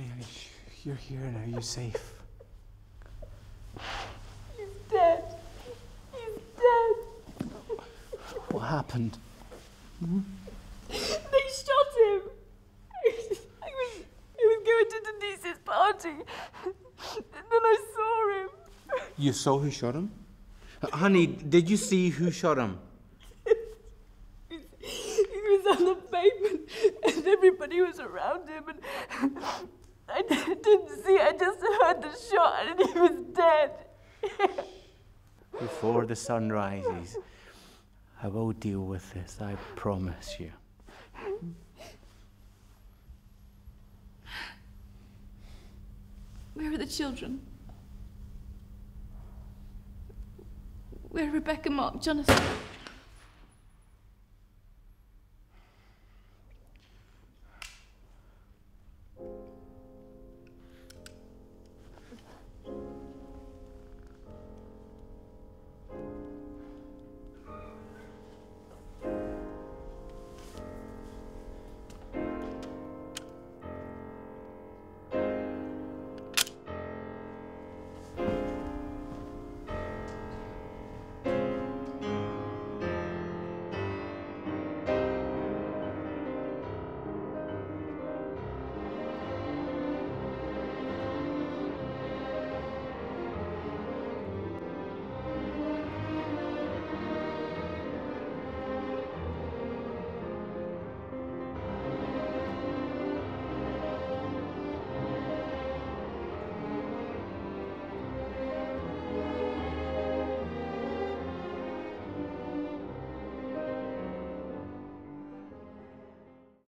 honey, you're here now. You're safe. He's dead. He's dead. What happened? Hmm? They shot him. He was going to Denise's party. And then I saw him. You saw who shot him? Honey, did you see who shot him? He was on the pavement and everybody was around him and I didn't see, I just heard the shot and he was dead. Before the sun rises, I will deal with this, I promise you. Where are the children? Where are Rebecca, Mark, Jonathan?